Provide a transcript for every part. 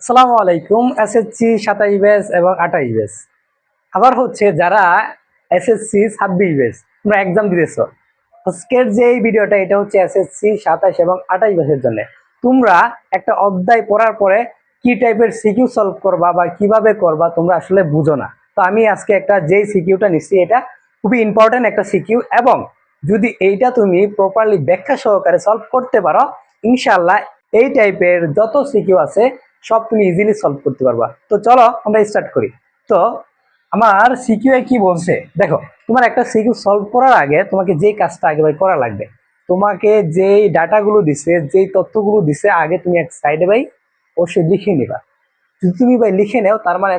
আসসালামু আলাইকুম। SSC 27 batch এবং 28 ব্যাচ, আবার হচ্ছে যারা এসএসসি 26 ব্যাচ তোমরা এক্সাম দিতেছো, আজকের যে এই ভিডিওটা এটা হচ্ছে এসএসসি 27 এবং 28 ব্যাচের জন্য। তোমরা একটা অধ্যায় পড়ার পরে কি টাইপের সিকিউ সলভ করবা বা কিভাবে করবা তোমরা আসলে বুঝো না। তো আমি আজকে একটা যেই সিকিউটা নিচ্ছি এটা খুবই ইম্পর্টেন্ট একটা সিকিউ, এবং যদি এইটা তুমি প্রপারলি ব্যাখ্যা সহকারে সলভ করতে পারো, ইনশাআল্লাহ এই টাইপের যত সিকিউ আছে সব তুমি ইজিলি সলভ করতে পারবা। তো চলো আমরা স্টার্ট করি। তো আমার সিকিউ কি বলছে দেখো, তোমার একটা সিকিউ সলভ করার আগে তোমাকে যেই কাজটা আগে ভাই করা লাগবে, তোমাকে যেই ডাটাগুলো দিছে যেই তথ্যগুলো দিছে আগে তুমি এক সাইডে ভাই অবশ্যই লিখে নিবা। যদি তুমি ভাই লিখে নেও তার মানে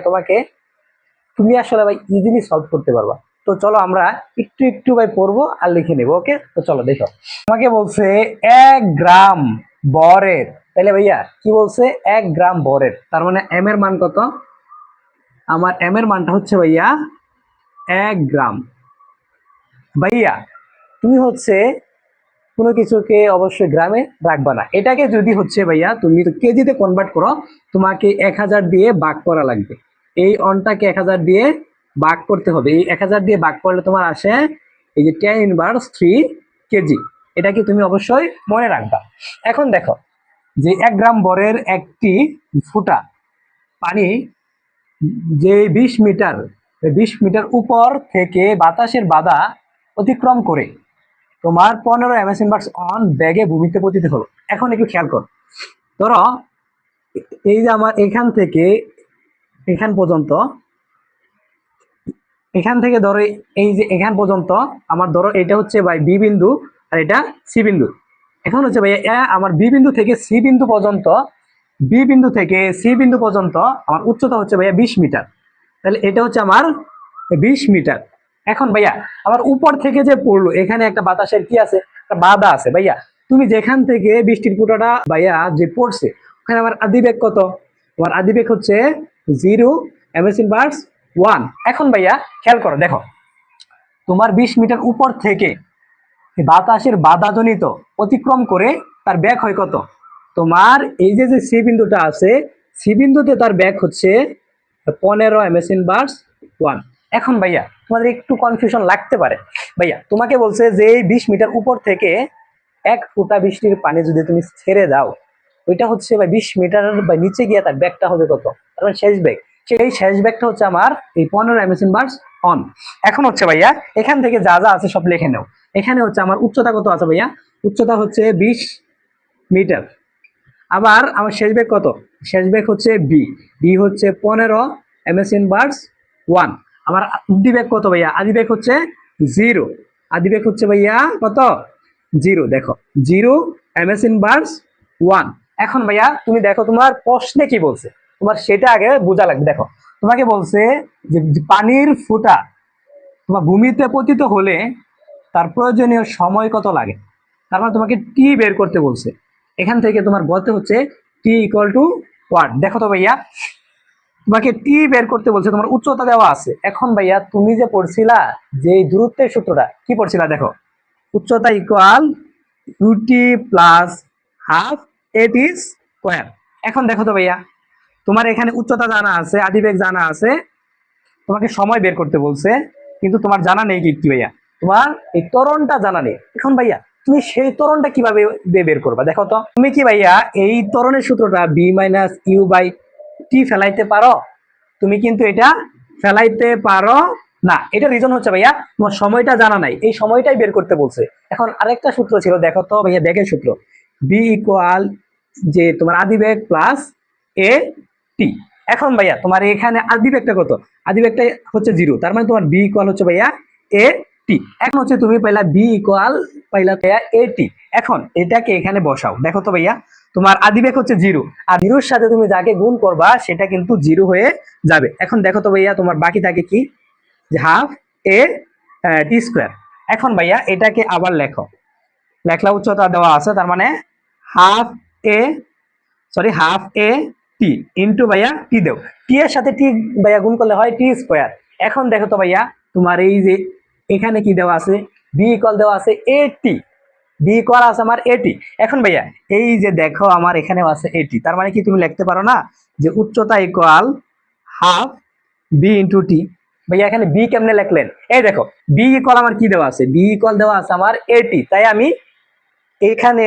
তুমি আসলে ভাই ইজিলি সলভ করতে পারবা। তো চলো আমরা একটু একটু ভাই পড়বো আর লিখে নেবো। ওকে, তো চলো দেখো। আমাকে বলছে 1 গ্রাম বরের, তাহলে ভাইয়া কি বলছে 1 গ্রাম বরের, তার মানে এম এর মান কত? আমার এম এর মানটা হচ্ছে ভাইয়া 1 গ্রাম। ভাইয়া তুমি হচ্ছে কোনো কিছুকে অবশ্যই গ্রামে রাখবা না, এটাকে যদি হচ্ছে ভাইয়া তুমি তো কেজিতে কনভার্ট করো, তোমাকে 1000 দিয়ে ভাগ করা লাগবে। এই অনটাকে 1000 দিয়ে ভাগ করতে হবে। এই 1000 দিয়ে ভাগ করলে তোমার আসে এই যে 10⁻³ কেজি। এটাকে তুমি অবশ্যই মনে রাখবা। এখন দেখো যে 1 গ্রাম বরের একটি ফুটা পানি যে 20 মিটার, 20 মিটার উপর থেকে বাতাসের বাধা অতিক্রম করে তোমার 15 অন ব্যাগে ভূমিতে পতিত হলো। এখন একটু খেয়াল কর, ধরো এই যে আমার এখান থেকে এখান পর্যন্ত, এখান থেকে ধরো এই যে এখান পর্যন্ত আমার, ধরো এটা হচ্ছে ভাই বি বিন্দু আর এটা সি বিন্দু। এখন হচ্ছে ভাই আমার বি বিন্দু থেকে সি বিন্দু পর্যন্ত, বি বিন্দু থেকে সি বিন্দু পর্যন্ত আমার উচ্চতা হচ্ছে ভাইয়া 20 মিটার। তাহলে এটা হচ্ছে আমার 20 মিটার। এখন ভাইয়া আমার উপর থেকে যে পড়লো এখানে একটা বাতাসের কি আছে, একটা বাধা আছে। ভাইয়া তুমি যেখান থেকে বৃষ্টির ফোঁটাটা ভাইয়া যে পড়ছে ওখানে আমার আদিবেগ কত? আমার আদিবেগ হচ্ছে 0 m/1। এখন ভাইয়া খেয়াল করো, দেখো তোমার 20 মিটার উপর থেকে বাতাসের বাধাজনিত অতিক্রম করে তার ব্যাগ হয় কত? তোমার এই যে যে সি বিন্দুটা আছে, সি বিন্দুতে তার ব্যাগ হচ্ছে 15 m/1। এখন ভাইয়া তোমাদের একটু কনফিউশন লাগতে পারে, ভাইয়া তোমাকে বলছে যে এই 20 মিটার উপর থেকে 1 ফোঁটা বৃষ্টির পানি যদি তুমি ছেড়ে দাও, ওইটা হচ্ছে ভাই 20 মিটার বা নিচে গিয়ে তার ব্যাগটা হবে কত? তার মানে শেষ ব্যাগ, সেই শেষ ব্যাগটা হচ্ছে আমার এই 15 m/1। এখন হচ্ছে ভাইয়া এখান থেকে যা যা আছে সব লিখে নাও। এখানে হচ্ছে আমার উচ্চতা কত আছে ভাইয়া? উচ্চতা হচ্ছে 20 মিটার। আবার আমার শেষ বেগ কত? শেষ বেগ হচ্ছে বি, বি হচ্ছে 15 m/1। আমার আদি বেগ কত ভাইয়া? আদি বেগ হচ্ছে 0, আদি বেগ হচ্ছে ভাইয়া কত? 0। দেখো 0 m/1। এখন ভাইয়া তুমি দেখো তোমার প্রশ্নে কি বলছে, তোমার সেটা আগে বোঝা লাগবে। দেখো তোমাকে বলছে যে পানির ফুটা তোমার ভূমিতে পতিত হলে তার প্রয়োজনীয় সময় কত লাগে। তার মানে তোমাকে টি বের করতে বলছে। এখান থেকে তোমার বলতে হচ্ছে টি ইকুয়াল টু ওয়াট। দেখো তো ভাইয়া তোমাকে টি বের করতে বলছে, তোমার উচ্চতা দেওয়া আছে। এখন ভাইয়া তুমি যে পড়ছিলা যে দূরত্বের সূত্রটা কি পড়ছিলা, দেখো উচ্চতা ইকুয়াল ইউটি প্লাস হাফ এটি স্কোয়ার। এখন দেখো তো ভাইয়া তোমার এখানে উচ্চতা জানা আছে, আদিবেগ জানা আছে, তোমাকে সময় বের করতে বলছে, কিন্তু তোমার জানা নেই কি ভাইয়া, তোমার এই ত্বরণটা জানা নেই। এখন ভাইয়া তুমি সেই ত্বরণটা কিভাবে বের করবা? দেখো তো তুমি কি ভাইয়া এই ত্বরণের সূত্রটা b - u/t ফেলাইতে পারো? তুমি কিন্তু এটা ফেলাইতে পারো না। এটা রিজন হচ্ছে ভাইয়া তোমার সময়টা জানা নাই, এই সময়টাই বের করতে বলছে। এখন আরেকটা সূত্র ছিল, দেখো তো ভাইয়া ব্যাগের সূত্র, বি ইকুয়াল যে তোমার আদিবেগ প্লাস এ টি। এখন ভাইয়া তোমার এখানে আদিবেগটা কত? আদিবেগটা হচ্ছে 0, তার মানে তোমার বি ইকুয়াল হচ্ছে ভাইয়া এ টি। এখন হচ্ছে তুমি পাইলা বি ইকুয়াল পাইলা ভাইয়া এ টি। এখন এটাকে এখানে বসাও। দেখো তো ভাইয়া তোমার আদিবেগ হচ্ছে 0, আর 0-র সাথে তুমি যাকে গুণ করবা সেটা কিন্তু 0 হয়ে যাবে। এখন দেখো তো ভাইয়া তোমার বাকি থাকে কি, যে হাফ এ টি স্কোয়ার। এখন ভাইয়া এটাকে আবার লেখো, লেখলা উচ্চতা দেওয়া আছে, তার মানে হাফ এ হাফ এ টি ইন্টু ভাইয়া টি দেও, টি এর সাথে টি ভাইয়া গুণ করলে হয় টি স্কোয়ার। এখন দেখো তো ভাইয়া তোমার এই যে এখানে কি দেওয়া আছে, বি ইকুয়াল দেওয়া আছে এ টি, বি ইকুয়াল আছে আমার এটি। এখন ভাইয়া এই যে দেখো আমার এখানেও আছে এটি, তার মানে কি তুমি লিখতে পারো না যে উচ্চতা equal half B into T. ভাইয়া এখানে বি কেমনে লিখলেন? এই দেখো বি ইকুয়াল আমার কি দেওয়া আছে, বি ইকুয়াল দেওয়া আছে আমার এটি, তাই আমি এখানে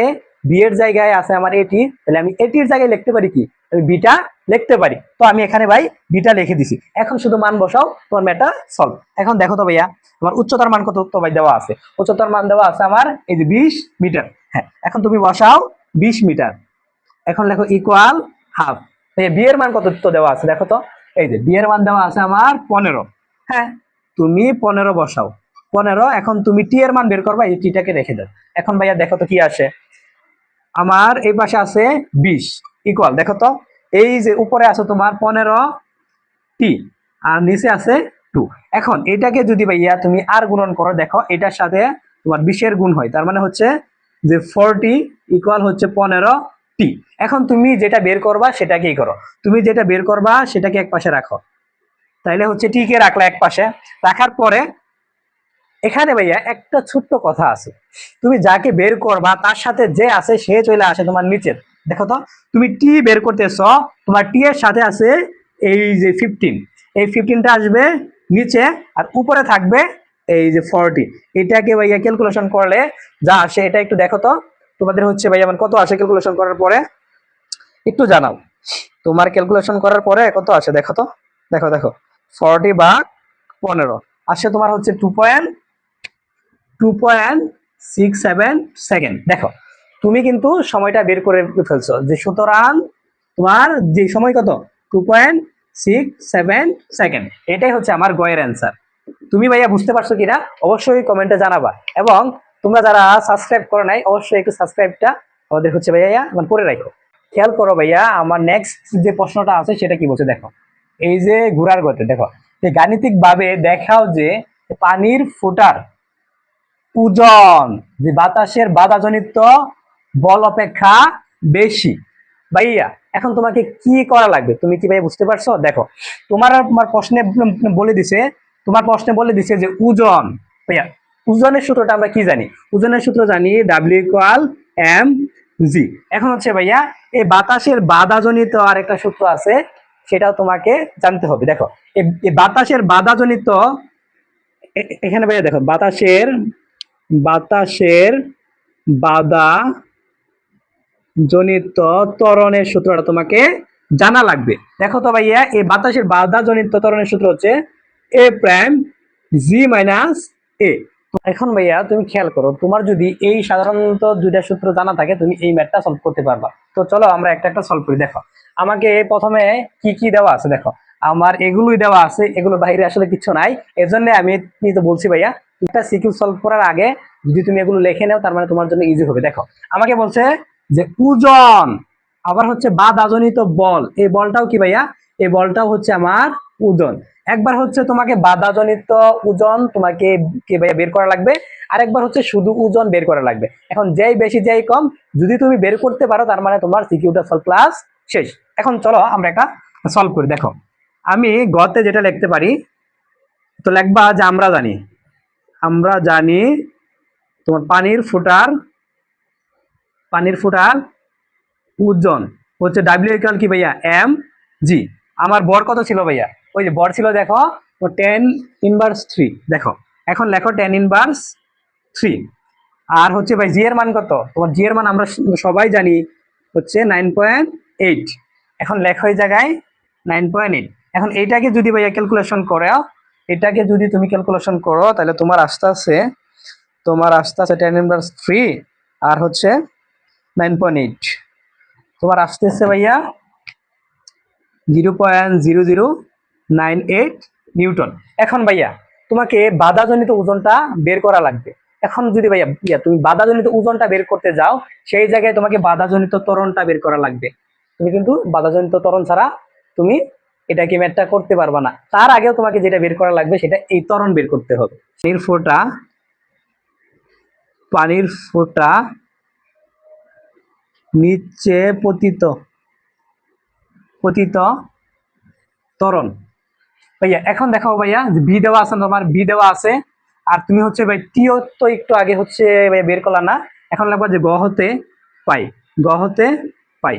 বি এর জায়গায় আছে আমার এটি, তাহলে আমি এটির জায়গায় লিখতে পারি কি, আমি বিটা লিখতে পারি। তো আমি এখানে ভাই বিটা লিখে দিছি, এখন শুধু মান বসাও, তোমার ম্যাথটা সলভ। এখন দেখো তো ভাইয়া তোমার উচ্চতার মান কত তো ভাই দেওয়া আছে, উচ্চতার মান দেওয়া আছে আমার এই যে 20 মিটার। হ্যাঁ, এখন তুমি বসাও 20 মিটার, এখন লেখো ইকুয়াল হাফ। বি এর মান কত তো দেওয়া আছে দেখো তো, এই যে বি এর মান দেওয়া আছে আমার 15। হ্যাঁ, তুমি 15 বসাও, 15। এখন তুমি টি এর মান বের করবা, এই টিটাকে রেখে দাও। এখন ভাইয়া দেখো তো কি আসে, আমার এই পাশে আছে 20 ইকুয়াল, দেখো তো এই যে উপরে আছে তোমার 15 টি আর নিচে আছে 2। এখন এটাকে যদি ভাইয়া তুমি আর গুণন করো, দেখো এটার সাথে তোমার 20 এর গুণ হয়, তার মানে হচ্ছে যে 40 ইকুয়াল হচ্ছে 15 টি। এখন তুমি যেটা বের করবা সেটাকেই করো, তুমি যেটা বের করবা সেটাকে এক পাশে রাখো, তাইলে হচ্ছে টি কে রাখলা এক পাশে, রাখার পরে এখানে ভাইয়া একটা ছোট্ট কথা আছে, তুমি যাকে বের করবা তার সাথে যে আছে সে চলে আসে তোমার নিচে। দেখো তো তুমি টি বের করতেছ, তোমার টি এর সাথে আছে এই যে 15, এই 15টা আসবে নিচে, আর উপরে থাকবে এই যে 40। এটাকে ভাইয়া ক্যালকুলেশন করলে যা আসে এটা একটু দেখো তো, তোমাদের হচ্ছে ভাইয়া মানে কত আসে ক্যালকুলেশন করার পরে একটু জানাও, তোমার ক্যালকুলেশন করার পরে কত আসে দেখো তো। দেখো দেখো 40 ভাগ 15 আসে তোমার হচ্ছে 2.67 সেকেন্ড। দেখো তুমি কিন্তু সময়টা বের করে ফেলছো, যে সুতরাং তোমার যে সময় কত 2.67 সেকেন্ড, এটাই হচ্ছে আমার গয়ের অ্যান্সার। তুমি ভাইয়া বুঝতে পারছো কিনা অবশ্যই কমেন্টে জানাবা, এবং তোমরা যারা সাবস্ক্রাইব করো নাই অবশ্যই একটু সাবস্ক্রাইবটা আমাদের হচ্ছে ভাইয়া মানে করে রাখো। খেয়াল করো ভাইয়া আমার নেক্সট যে প্রশ্নটা আছে সেটা কি বলছে দেখো, এই যে ঘোড়ার গতি, দেখো যে গাণিতিক ভাবে দেখাও যে পানির ফোঁটার ওজন যে বাতাসের বাধাজনিত বল অপেক্ষা বেশি। ভাইয়া এখন তোমাকে কি করা লাগবে, তুমি কি ভাইয়া বুঝতে পারছো? দেখো তোমার প্রশ্নে বলে দিছে, তোমার প্রশ্নে বলে দিছে যে ওজন। ভাইয়া ওজনের সূত্রটা আমরা কি জানি? ওজনের সূত্র জানি ডাব্লিউ ইকুয়াল এম জি। এখন হচ্ছে ভাইয়া এই বাতাসের বাধাজনিত আর একটা সূত্র আছে, সেটাও তোমাকে জানতে হবে। দেখো এই বাতাসের বাধাজনিত, এখানে ভাইয়া দেখো বাতাসের বাতাসের বাধা জনিত ত্বরণের সূত্রটা তোমাকে জানা লাগবে। দেখো তো ভাইয়া এই বাতাসের বাধা জনিত ত্বরণের সূত্র হচ্ছে এ প্রাইম জি মাইনাস এ। এখন ভাইয়া তুমি খেয়াল করো, তোমার যদি এই সাধারণত দুইটা সূত্র জানা থাকে তুমি এই ম্যাথটা সলভ করতে পারবা। তো চলো আমরা একটা একটা সলভ করি। দেখো আমাকে প্রথমে কি কি দেওয়া আছে, দেখো আমার এগুলোই দেওয়া আছে, এগুলো বাইরে আসলে কিছু নাই, এজন্য আমি তো বলছি ভাইয়া একটা সিকিউ সলভ করার আগে যদি তুমি এগুলো লিখে নাও তার মানে তোমার জন্য ইজি হবে। দেখো আমাকে বলছে যে ওজন, আবার হচ্ছে বাধাজনিত বল, এই বলটাও কি ভাইয়া, এই বলটাও হচ্ছে আমার ওজন। একবার হচ্ছে তোমাকে বাধাজনিত ওজন তোমাকে কি ভাইয়া বের করা লাগবে, আরেকবার হচ্ছে শুধু ওজন বের করা লাগবে। এখন যেই বেশি যেই কম যদি তুমি বের করতে পারো তার মানে তোমার সিকিউটা সলভ ক্লাস শেষ। এখন চলো আমরা একটা সলভ করি। দেখো আমি গতে যেটা লিখতে পারি, তো লিখবা যে আমরা জানি তোমার পানির ফুটার ওজন হচ্ছে ডাব্লিউ ইকুয়াল কি ভাইয়া এম জি। আমার বর কত ছিল ভাইয়া, ওই যে বর ছিল দেখো 10⁻³ দেখো, এখন লেখো 10⁻³ আর হচ্ছে ভাই জি এর মান কত, তোমার জি এর মান আমরা সবাই জানি হচ্ছে 9.8। এখন লেখো এই জায়গায় 9.8। এখন এইটাকে যদি ভাইয়া ক্যালকুলেশন করো, এটাকে যদি তুমি ক্যালকুলেশন করো তাহলে তোমার আস্তে আস্তে 10⁻³ আর হচ্ছে 9.8, তোমার আসতেছে ভাইয়া 0.0098 নিউটন। এখন ভাইয়া তোমাকে বাধাজনিত ওজনটা বের করা লাগবে। এখন যদি ভাইয়া তুমি বাধাজনিত ওজনটা বের করতে যাও, সেই জায়গায় তোমাকে বাধাজনিত ত্বরণটা বের করা লাগবে। তুমি কিন্তু বাধাজনিত ত্বরণ ছাড়া তুমি এটাকে ম্যাথটা করতে পারবা না। তার আগেও তোমাকে যেটা বের করা লাগবে সেটা এই ত্বরণ বের করতে হবে। পানির ফোঁটা নিচে পতিত ত্বরণ। ভাইয়া এখন দেখো ভাইয়া বি দেওয়া আছে, তোমার বি দেওয়া আছে, আর তুমি হচ্ছে ভাই টিও তো একটু আগে হচ্ছে বের করলা না, এখন লাগবে যে গ হতে পাই।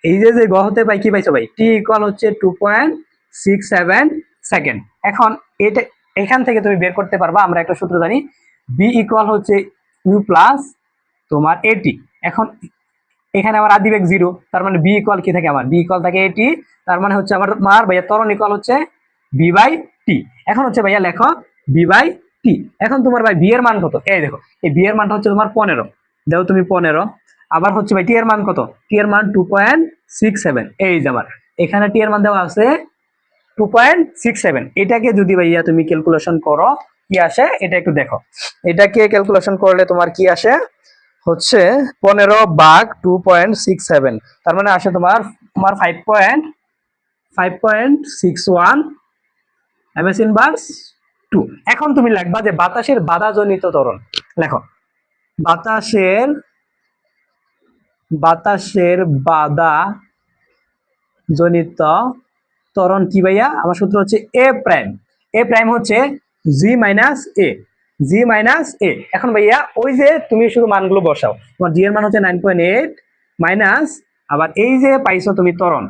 এই যে যে গ হতে পাই কি পাইছো ভাই, টি ইকুয়াল হচ্ছে 2.67 সেকেন্ড। এখন এটা এখান থেকে তুমি বের করতে পারবা, আমরা একটা সূত্র জানি, বি ইকুয়াল হচ্ছে ইউ প্লাস তোমার এটি। এখন এখানে আমার আদি বেগ 0, তার মানে বি ইকুয়াল কি থাকে, আমার বি ইকুয়াল থাকে এটি, তার মানে হচ্ছে আমার মার ভাইয়া ত্বরণ ইকুয়াল হচ্ছে বি বাই টি। এখন হচ্ছে ভাইয়া লেখো বি বাই টি। এখন তোমার ভাই বি এর মান কত, এই দেখো এই বি এর মানটা হচ্ছে তোমার 15, দেখো তুমি 15। আবার হচ্ছে ভাই টি এর মান কত, টি এর মান 2.67, এই যে আমার এখানে টি এর মান দেওয়া আছে 2.67। এটাকে যদি ভাইয়া তুমি ক্যালকুলেশন করো কি আসে এটা একটু দেখো, এটাকে ক্যালকুলেশন করলে তোমার কি আসে হচ্ছে 15 ভাগ 2.67, তার মানে আসে তোমার তোমার 5.61 এমএস ইনভার্স 2। এখন তুমি লিখবা যে বাতাসের বাধাজনিত ত্বরণ, লেখো বাতাসের বাধা জনিত ত্বরণ কি ভাইয়া, আমার সূত্র হচ্ছে এ প্রাইম। এ প্রাইম হচ্ছে জি মাইনাস এ, জি মাইনাস এ। এখন ভাইয়া ওই যে তুমি শুধু মানগুলো বসাও, তোমার জি এর মান হচ্ছে 9.8 মাইনাস আবার এই যে পাইছো তুমি ত্বরণ,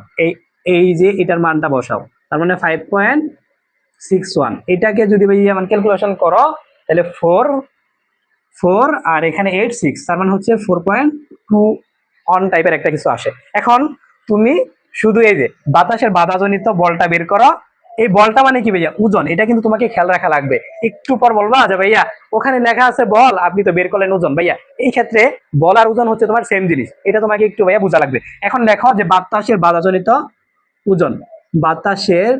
এই যে এটার মানটা বসাও, তার মানে 5.61। এটাকে যদি ভাইয়া মান ক্যালকুলেশন করো তাহলে 4 আর এখানে 8 6, তার মানে হচ্ছে 4.21 টাইপের একটা কিছু আসে। এখন তুমি শুধু এই যে বাতাসের বাধাজনিত বলটা বের করো, এই বলটা মানে কি ভাইয়া ওজন, এটা কিন্তু তোমাকে খেয়াল রাখা লাগবে। একটু পর বলবা যে ভাইয়া ওখানে লেখা আছে বল, আপনি তো বের করলেন ওজন। ভাইয়া এই ক্ষেত্রে বল আর ওজন হচ্ছে তোমার সেম জিনিস, এটা তোমাকে একটু ভাইয়া বোঝা লাগবে। এখন দেখো যে বাতাসের বাধাজনিত ওজন, বাতাসের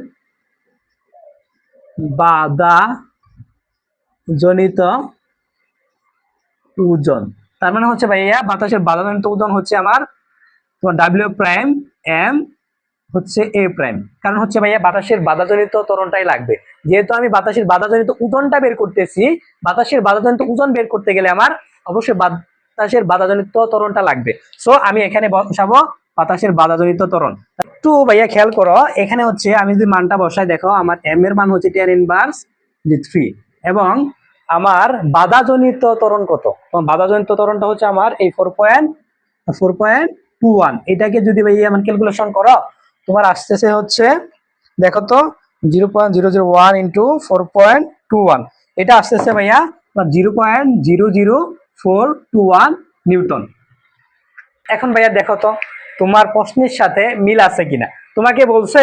বাধাজনিত ওজন, তার মানে হচ্ছে ভাইয়া বাতাসের বাধাজনিত ওজন হচ্ছে আমার তোমার ডাব্লিউ প্রাইম এম হচ্ছে এ প্রাইম। কারণ হচ্ছে ভাইয়া বাতাসের বাধাজনিত ত্বরণটাই লাগবে, যেহেতু আমি বাতাসের বাধাজনিত ওজনটা বের করতেছি, বাতাসের বাধাজনিত ওজন বের করতে গেলে আমার অবশ্যই বাতাসের বাধাজনিত ত্বরণটা লাগবে। সো আমি এখানে বসাবো বাতাসের বাধাজনিত ত্বরণ। একটু ভাইয়া খেয়াল করো, এখানে হচ্ছে আমি যদি মানটা বসাই, দেখো আমার এম এর মান হচ্ছে 10 ইনভার্স 3 এবং আমার বাধাজনিত ত্বরণ কত, বাধাজনিত ত্বরণটা হচ্ছে আমার এই 4.21। এটাকে যদি ভাইয়া আমার ক্যালকুলেশন করো তোমার আসতেছে হচ্ছে দেখো তো 0.001 ইন্টু 4.21, এটা আসতেছে ভাইয়া 0.00421 নিউটন। এখন ভাইয়া দেখো তো তোমার প্রশ্নের সাথে মিল আছে কিনা। তোমাকে বলছে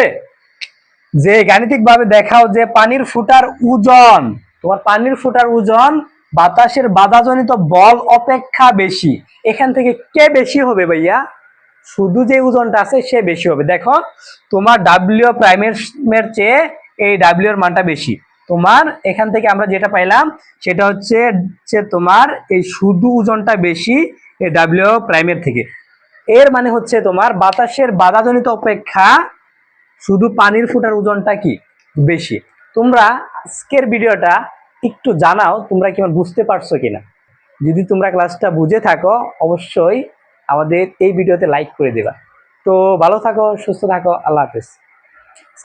যে গাণিতিক ভাবে দেখাও যে পানির ফুটার ওজন, তোমার পানির ফুটার ওজন বাতাসের বাধাজনিত বল অপেক্ষা বেশি, এখান থেকে কে বেশি হবে ভাইয়া, শুধু যে ওজনটা আছে সে বেশি হবে। দেখো তোমার ডাব্লিউ প্রাইমের চেয়ে এই ডাব্লিউ এর মানটা বেশি। তোমার এখান থেকে আমরা যেটা পাইলাম সেটা হচ্ছে তোমার এই শুধু ওজনটা বেশি এই ডাব্লিউ প্রাইমের থেকে। এর মানে হচ্ছে তোমার বাতাসের বাধাজনিত অপেক্ষা শুধু পানির ফুটার ওজনটা কি বেশি। তোমরা আজকের ভিডিওটা একটু জানাও তোমরা কি বুঝতে পারছো কিনা। যদি তোমরা ক্লাসটা বুঝে থাকো অবশ্যই আমাদের এই ভিডিওতে লাইক করে দেবা। তো ভালো থাকো, সুস্থ থাকো, আল্লাহ হাফেজ।